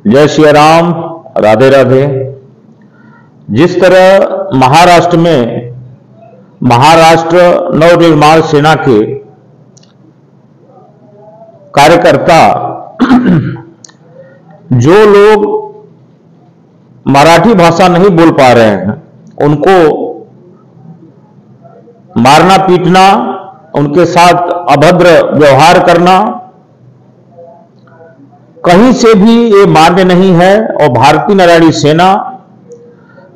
जय श्री राम। राधे राधे। जिस तरह महाराष्ट्र में महाराष्ट्र नवनिर्माण सेना के कार्यकर्ता जो लोग मराठी भाषा नहीं बोल पा रहे हैं उनको मारना पीटना, उनके साथ अभद्र व्यवहार करना कहीं से भी ये मान्य नहीं है और भारतीय नारायणी सेना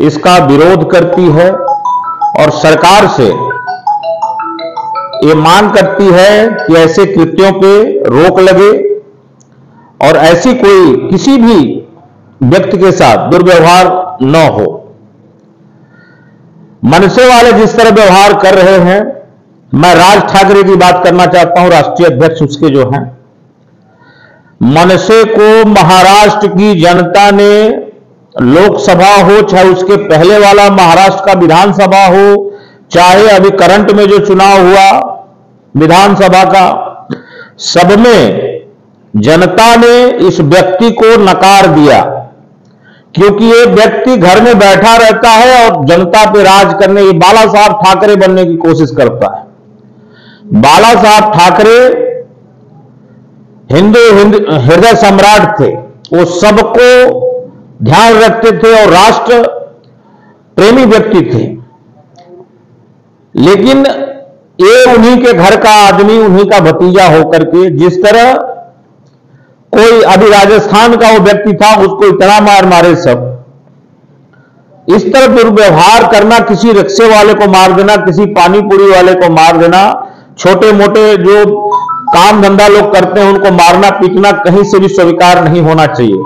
इसका विरोध करती है और सरकार से ये मांग करती है कि ऐसे कृत्यों पे रोक लगे और ऐसी कोई किसी भी व्यक्ति के साथ दुर्व्यवहार न हो। मनसे वाले जिस तरह व्यवहार कर रहे हैं, मैं राज ठाकरे की बात करना चाहता हूं, राष्ट्रीय अध्यक्ष उसके जो हैं। मनसे को महाराष्ट्र की जनता ने लोकसभा हो, चाहे उसके पहले वाला महाराष्ट्र का विधानसभा हो, चाहे अभी करंट में जो चुनाव हुआ विधानसभा का, सब में जनता ने इस व्यक्ति को नकार दिया, क्योंकि ये व्यक्ति घर में बैठा रहता है और जनता पे राज करने की, बाला साहब ठाकरे बनने की कोशिश करता है। बाला साहब ठाकरे हिंदू हृदय सम्राट थे, वो सबको ध्यान रखते थे और राष्ट्र प्रेमी व्यक्ति थे। लेकिन ये उन्हीं के घर का आदमी, उन्हीं का भतीजा होकर के जिस तरह कोई अभी राजस्थान का वो व्यक्ति था, उसको इतना मार मारे सब, इस तरह दुर्व्यवहार करना, किसी रिक्शे वाले को मार देना, किसी पानी पूरी वाले को मार देना, छोटे मोटे जो काम धंधा लोग करते हैं उनको मारना पीटना कहीं से भी स्वीकार नहीं होना चाहिए।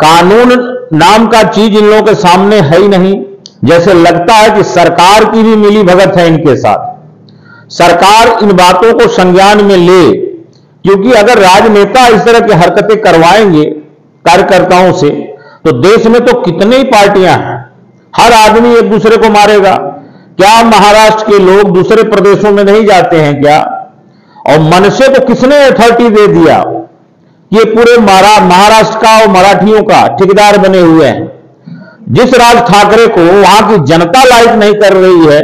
कानून नाम का चीज इन लोगों के सामने है ही नहीं। जैसे लगता है कि सरकार की भी मिली भगत है इनके साथ। सरकार इन बातों को संज्ञान में ले, क्योंकि अगर राजनेता इस तरह की हरकतें करवाएंगे कार्यकर्ताओं से, तो देश में तो कितनी ही पार्टियां हैं, हर आदमी एक दूसरे को मारेगा। क्या महाराष्ट्र के लोग दूसरे प्रदेशों में नहीं जाते हैं क्या? और मनसे को किसने अथॉरिटी दे दिया? ये पूरे महाराष्ट्र का और मराठियों का ठेकेदार बने हुए हैं। जिस राज ठाकरे को वहां की जनता लाइक नहीं कर रही है,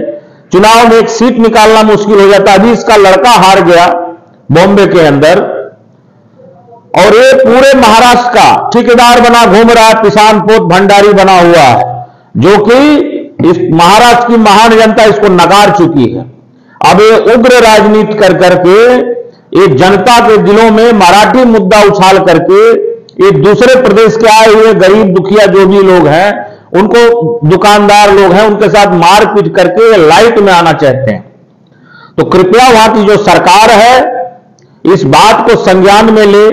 चुनाव में एक सीट निकालना मुश्किल हो जाता। अभी इसका लड़का हार गया बॉम्बे के अंदर और ये पूरे महाराष्ट्र का ठेकेदार बना घूम रहा है, किसान पोत भंडारी बना हुआ है, जो कि इस महाराष्ट्र की महान जनता इसको नकार चुकी है। अब ये उग्र राजनीति कर करके ये जनता के दिलों में मराठी मुद्दा उछाल करके ये दूसरे प्रदेश के आए हुए गरीब दुखिया जो भी लोग हैं, उनको दुकानदार लोग हैं, उनके साथ मारपीट करके लाइट में आना चाहते हैं। तो कृपया वहां की जो सरकार है इस बात को संज्ञान में ले।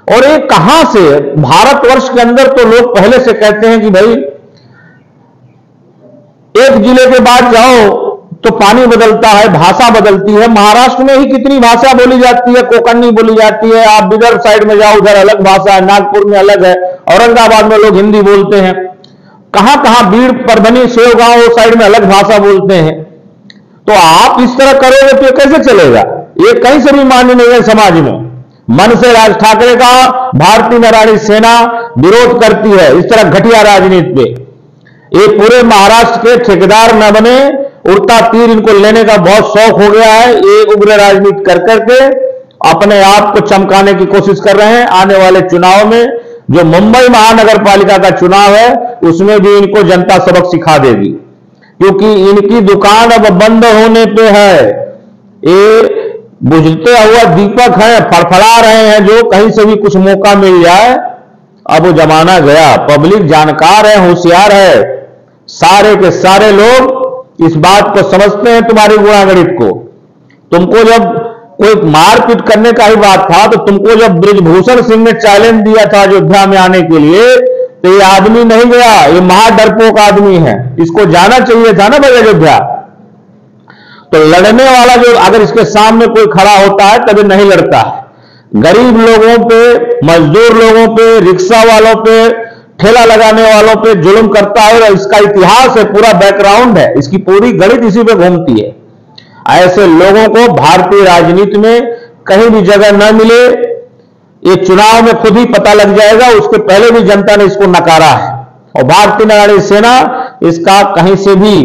और ये कहां से, भारतवर्ष के अंदर तो लोग पहले से कहते हैं कि भाई एक जिले के बाद जाओ तो पानी बदलता है, भाषा बदलती है। महाराष्ट्र में ही कितनी भाषा बोली जाती है, कोंकणी बोली जाती है। आप विदर्भ साइड में जाओ, उधर अलग भाषा है, नागपुर में अलग है, औरंगाबाद में लोग हिंदी बोलते हैं, कहां कहां बीड़, परभनी, सेवगांव साइड में अलग भाषा बोलते हैं। तो आप इस तरह करोगे तो कैसे चलेगा? ये कहीं से भी मान्य नहीं है समाज में। मन से राज ठाकरे का भारतीय नारायणी सेना विरोध करती है इस तरह घटिया राजनीति पे। ये पूरे महाराष्ट्र के ठेकेदार न बने, उड़ता तीर इनको लेने का बहुत शौक हो गया है। ये उग्र राजनीति कर करके अपने आप को चमकाने की कोशिश कर रहे हैं। आने वाले चुनाव में, जो मुंबई महानगर पालिका का चुनाव है, उसमें भी इनको जनता सबक सिखा देगी, क्योंकि इनकी दुकान अब बंद होने पे है। ये बुझते हुआ दीपक है, फड़फड़ा रहे हैं, जो कहीं से भी कुछ मौका मिल जाए। अब वो जमाना गया, पब्लिक जानकार है, होशियार है। सारे के सारे लोग इस बात को समझते हैं, तुम्हारी गुणागणित को। तुमको जब कोई मारपीट करने का ही बात था, तो तुमको जब ब्रिजभूषण सिंह ने चैलेंज दिया था अयोध्या में आने के लिए, तो ये आदमी नहीं गया। ये महाडरपोक आदमी है, इसको जाना चाहिए था ना भाई अयोध्या। तो लड़ने वाला जो अगर इसके सामने कोई खड़ा होता है तभी नहीं लड़ता है। गरीब लोगों पे, मजदूर लोगों पे, रिक्शा वालों पे, ठेला लगाने वालों पे जुल्म करता है। और इसका इतिहास है, पूरा बैकग्राउंड है, इसकी पूरी गणित इसी पे घूमती है। ऐसे लोगों को भारतीय राजनीति में कहीं भी जगह न मिले। ये चुनाव में खुद ही पता लग जाएगा, उसके पहले भी जनता ने इसको नकारा है और भारतीय नागरिक सेना इसका कहीं से भी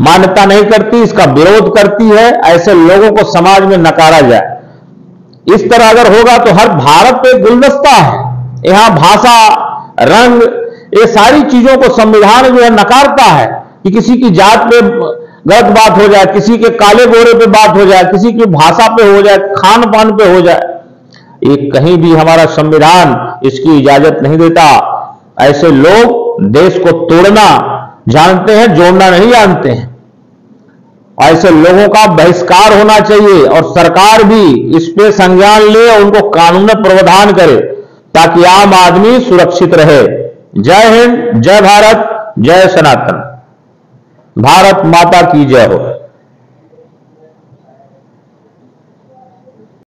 मान्यता नहीं करती, इसका विरोध करती है। ऐसे लोगों को समाज में नकारा जाए, इस तरह अगर होगा तो हर भारत पे गुलदस्ता है, यहां भाषा, रंग, ये सारी चीजों को संविधान जो है नकारता है कि किसी की जात पे गलत बात हो जाए, किसी के काले गोरे पे बात हो जाए, किसी की भाषा पे हो जाए, खान पान पे हो जाए, ये कहीं भी हमारा संविधान इसकी इजाजत नहीं देता। ऐसे लोग देश को तोड़ना जानते हैं, जोड़ना नहीं जानते हैं। ऐसे लोगों का बहिष्कार होना चाहिए और सरकार भी इस पे संज्ञान ले और उनको कानून में प्रावधान करे ताकि आम आदमी सुरक्षित रहे। जय हिंद, जय भारत, जय सनातन। भारत माता की जय हो।